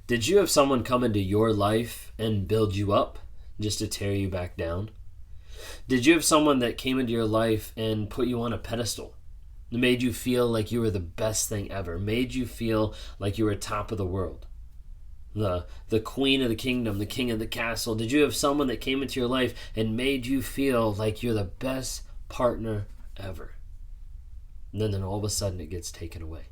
Did you have someone come into your life and build you up just to tear you back down? Did you have someone that came into your life and put you on a pedestal? Made you feel like you were the best thing ever, made you feel like you were top of the world, the queen of the kingdom, the king of the castle? Did you have someone that came into your life and made you feel like you're the best partner ever? And then all of a sudden it gets taken away.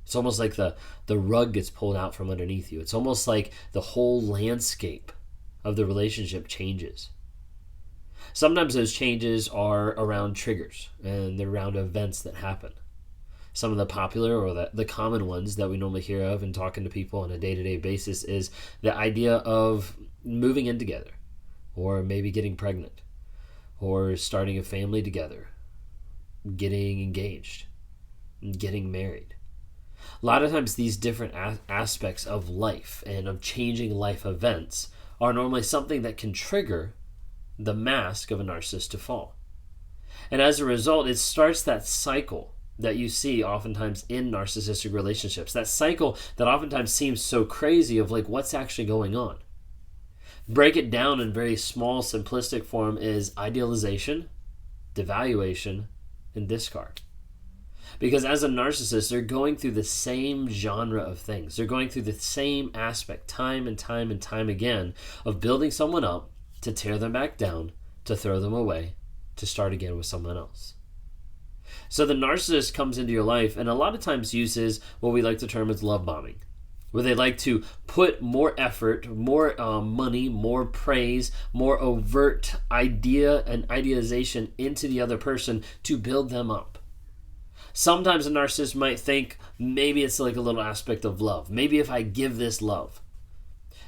It's almost like the rug gets pulled out from underneath you. It's almost like the whole landscape of the relationship changes. Sometimes those changes are around triggers, and they're around events that happen. Some of the popular or the common ones that we normally hear of and talking to people on a day-to-day basis is the idea of moving in together, or maybe getting pregnant, or starting a family together, getting engaged, getting married. A lot of times these different aspects of life and of changing life events are normally something that can trigger the mask of a narcissist to fall. And as a result, it starts that cycle that you see oftentimes in narcissistic relationships. That cycle that oftentimes seems so crazy of like what's actually going on. Break it down in very small, simplistic form is idealization, devaluation, and discard. Because as a narcissist, they're going through the same genre of things. They're going through the same aspect time and time and time again of building someone up to tear them back down, to throw them away, to start again with someone else. So the narcissist comes into your life and a lot of times uses what we like to term as love bombing, where they like to put more effort, more money, more praise, more overt idea and idealization into the other person to build them up. Sometimes a narcissist might think maybe it's like a little aspect of love. Maybe if I give this love.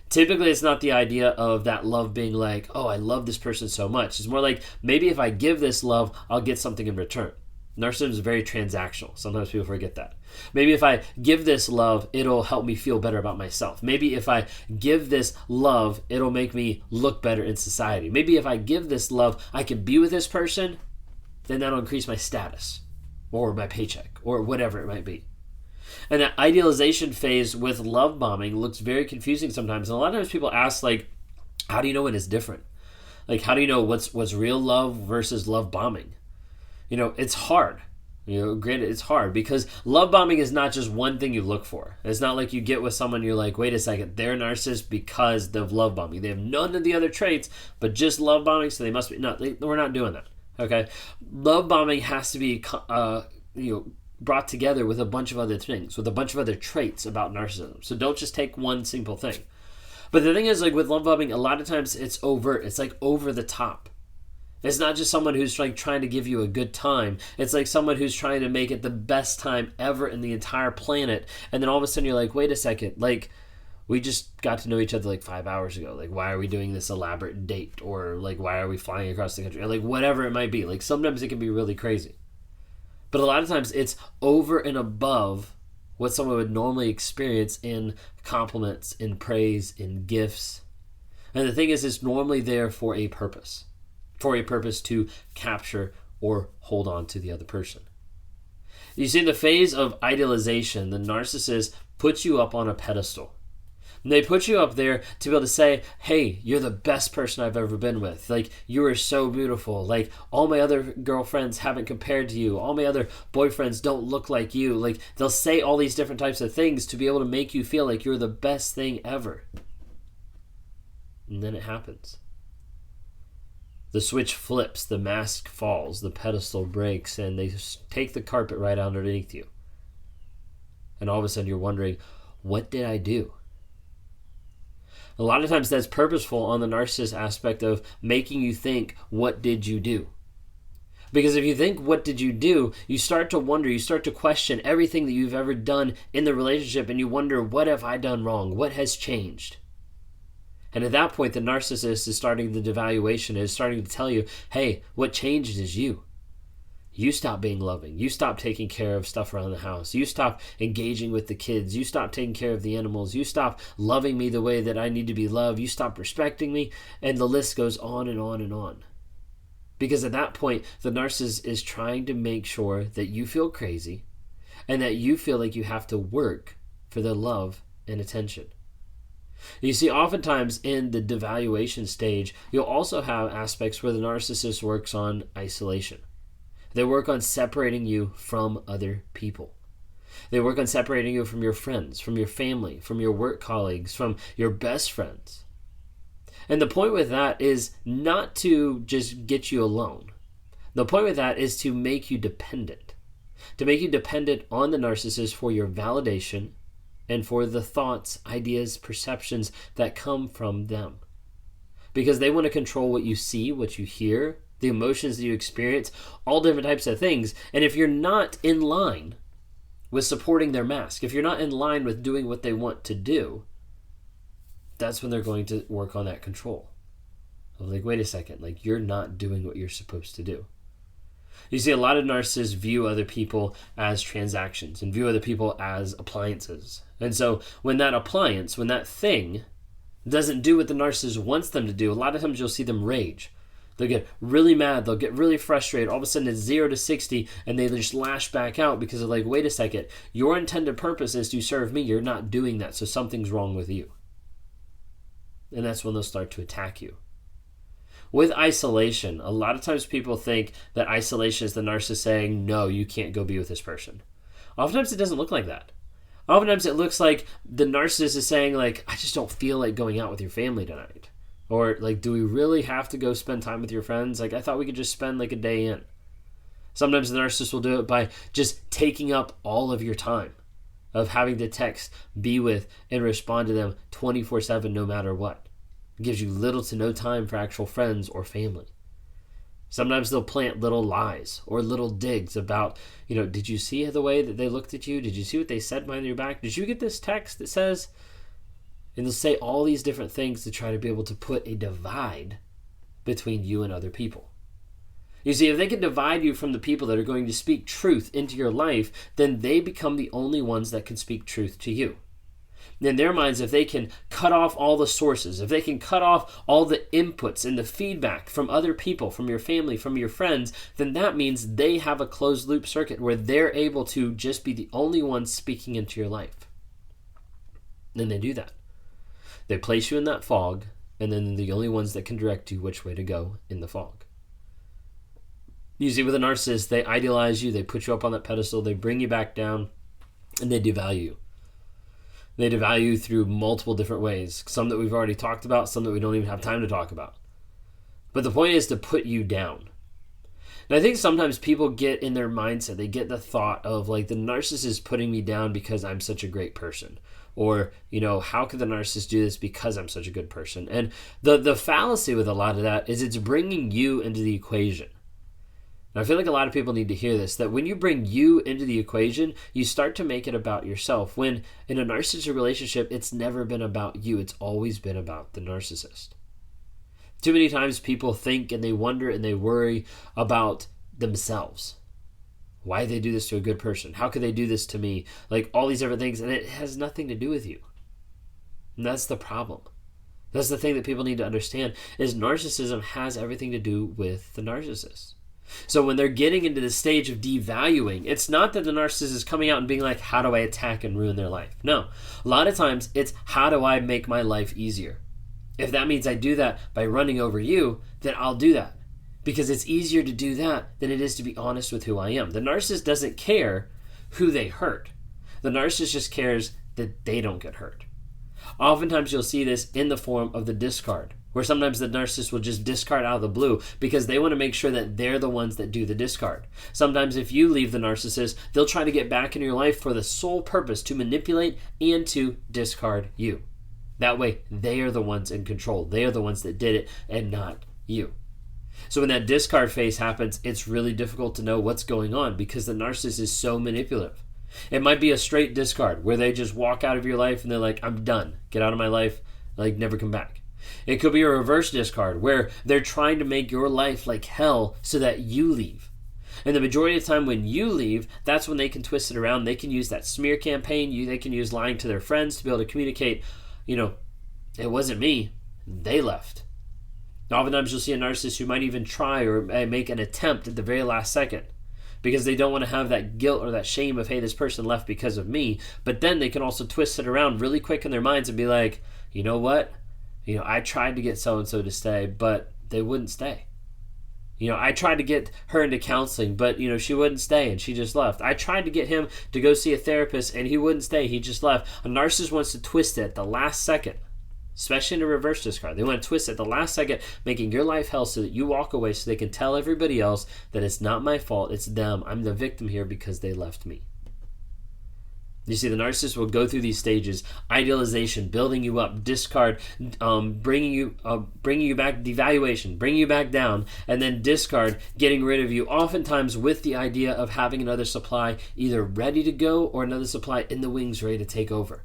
Typically, it's not the idea of that love being like, oh, I love this person so much. It's more like, maybe if I give this love, I'll get something in return. Narcissism is very transactional. Sometimes people forget that. Maybe if I give this love, it'll help me feel better about myself. Maybe if I give this love, it'll make me look better in society. Maybe if I give this love, I can be with this person, then that'll increase my status or my paycheck or whatever it might be. And that idealization phase with love bombing looks very confusing sometimes. And a lot of times people ask, like, how do you know when it's different? Like, how do you know what's real love versus love bombing? You know, it's hard. You know, granted, it's hard because love bombing is not just one thing you look for. It's not like you get with someone, you're like, wait a second, they're narcissist because of love bombing. They have none of the other traits, but just love bombing, so they must be. No, we're not doing that. Okay, love bombing has to be, brought together with a bunch of other things, with a bunch of other traits about narcissism. So don't just take one simple thing. But the thing is, like with love bombing, a lot of times it's overt. It's like over the top. It's not just someone who's like trying to give you a good time. It's like someone who's trying to make it the best time ever in the entire planet. And then all of a sudden you're like, wait a second, like we just got to know each other like 5 hours ago. Like, why are we doing this elaborate date? Or like, why are we flying across the country? Or like whatever it might be. Like sometimes it can be really crazy. But a lot of times it's over and above what someone would normally experience in compliments, in praise, in gifts. And the thing is, it's normally there for a purpose to capture or hold on to the other person. You see, in the phase of idealization, the narcissist puts you up on a pedestal. And they put you up there to be able to say, hey, you're the best person I've ever been with. Like, you are so beautiful. Like, all my other girlfriends haven't compared to you. All my other boyfriends don't look like you. Like, they'll say all these different types of things to be able to make you feel like you're the best thing ever. And then it happens. The switch flips, the mask falls, the pedestal breaks, and they take the carpet right underneath you. And all of a sudden you're wondering, what did I do? A lot of times that's purposeful on the narcissist aspect of making you think, what did you do? Because if you think, what did you do? You start to wonder, you start to question everything that you've ever done in the relationship, and you wonder, what have I done wrong? What has changed? And at that point, the narcissist is starting the devaluation, is starting to tell you, hey, what changed is you. You stop being loving. You stop taking care of stuff around the house. You stop engaging with the kids. You stop taking care of the animals. You stop loving me the way that I need to be loved. You stop respecting me. And the list goes on and on and on. Because at that point, the narcissist is trying to make sure that you feel crazy and that you feel like you have to work for their love and attention. You see, oftentimes in the devaluation stage, you'll also have aspects where the narcissist works on isolation. They work on separating you from other people. They work on separating you from your friends, from your family, from your work colleagues, from your best friends. And the point with that is not to just get you alone. The point with that is to make you dependent. To make you dependent on the narcissist for your validation and for the thoughts, ideas, perceptions that come from them. Because they want to control what you see, what you hear, the emotions that you experience, all different types of things. And if you're not in line with supporting their mask, if you're not in line with doing what they want to do, that's when they're going to work on that control. Like, wait a second, like you're not doing what you're supposed to do. You see, a lot of narcissists view other people as transactions and view other people as appliances. And so when that appliance, when that thing doesn't do what the narcissist wants them to do, a lot of times you'll see them rage. They'll get really mad. They'll get really frustrated. All of a sudden it's 0 to 60 and they just lash back out because they're like, wait a second, your intended purpose is to serve me. You're not doing that. So something's wrong with you. And that's when they'll start to attack you. With isolation, a lot of times people think that isolation is the narcissist saying, no, you can't go be with this person. Oftentimes it doesn't look like that. Oftentimes it looks like the narcissist is saying, like, I just don't feel like going out with your family tonight. Or, like, do we really have to go spend time with your friends? Like, I thought we could just spend, like, a day in. Sometimes the narcissist will do it by just taking up all of your time, of having to text, be with, and respond to them 24/7 no matter what. It gives you little to no time for actual friends or family. Sometimes they'll plant little lies or little digs about, did you see the way that they looked at you? Did you see what they said behind your back? Did you get this text that says... And they'll say all these different things to try to be able to put a divide between you and other people. You see, if they can divide you from the people that are going to speak truth into your life, then they become the only ones that can speak truth to you. In their minds, if they can cut off all the sources, if they can cut off all the inputs and the feedback from other people, from your family, from your friends, then that means they have a closed loop circuit where they're able to just be the only ones speaking into your life. And they do that. They place you in that fog, and then they're the only ones that can direct you which way to go in the fog. You see, with a narcissist, they idealize you, they put you up on that pedestal, they bring you back down, and they devalue you. They devalue you through multiple different ways, some that we've already talked about, some that we don't even have time to talk about. But the point is to put you down. And I think sometimes people get in their mindset, they get the thought of, like, the narcissist is putting me down because I'm such a great person. Or, how could the narcissist do this because I'm such a good person? And the fallacy with a lot of that is it's bringing you into the equation. And I feel like a lot of people need to hear this, that when you bring you into the equation, you start to make it about yourself. When in a narcissistic relationship, it's never been about you. It's always been about the narcissist. Too many times people think and they wonder and they worry about themselves. Why did they do this to a good person? How could they do this to me? Like all these different things, and it has nothing to do with you. And that's the problem. That's the thing that people need to understand, is narcissism has everything to do with the narcissist. So when they're getting into the stage of devaluing, it's not that the narcissist is coming out and being like, how do I attack and ruin their life? No. A lot of times it's, how do I make my life easier? If that means I do that by running over you, then I'll do that. Because it's easier to do that than it is to be honest with who I am. The narcissist doesn't care who they hurt. The narcissist just cares that they don't get hurt. Oftentimes you'll see this in the form of the discard, where sometimes the narcissist will just discard out of the blue because they want to make sure that they're the ones that do the discard. Sometimes if you leave the narcissist, they'll try to get back in your life for the sole purpose to manipulate and to discard you. That way, they are the ones in control. They are the ones that did it and not you. So when that discard phase happens, it's really difficult to know what's going on because the narcissist is so manipulative. It might be a straight discard where they just walk out of your life and they're like, I'm done. Get out of my life. Like, never come back. It could be a reverse discard where they're trying to make your life like hell so that you leave. And the majority of the time when you leave, that's when they can twist it around. They can use that smear campaign. They can use lying to their friends to be able to communicate, it wasn't me. They left. Oftentimes you'll see a narcissist who might even try or make an attempt at the very last second because they don't want to have that guilt or that shame of, hey, this person left because of me. But then they can also twist it around really quick in their minds and be like, you know what? I tried to get so-and-so to stay, but they wouldn't stay. I tried to get her into counseling, but, she wouldn't stay and she just left. I tried to get him to go see a therapist and he wouldn't stay. He just left. A narcissist wants to twist it at the last second, especially in a reverse discard. They want to twist it at the last second, making your life hell so that you walk away so they can tell everybody else that it's not my fault, it's them. I'm the victim here because they left me. You see, the narcissist will go through these stages: idealization, building you up; discard, bringing you back; devaluation, bringing you back down; and then discard, getting rid of you. Oftentimes, with the idea of having another supply either ready to go or another supply in the wings ready to take over.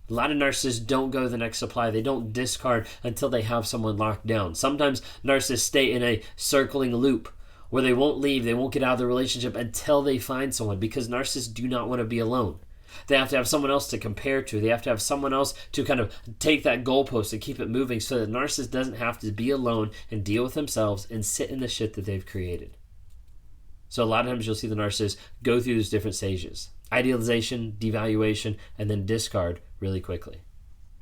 A lot of narcissists don't go to the next supply. They don't discard until they have someone locked down. Sometimes narcissists stay in a circling loop where they won't leave, they won't get out of the relationship until they find someone, because narcissists do not want to be alone. They have to have someone else to compare to. They have to have someone else to kind of take that goalpost and keep it moving so that the narcissist doesn't have to be alone and deal with themselves and sit in the shit that they've created. So a lot of times you'll see the narcissist go through these different stages: idealization, devaluation, and then discard really quickly.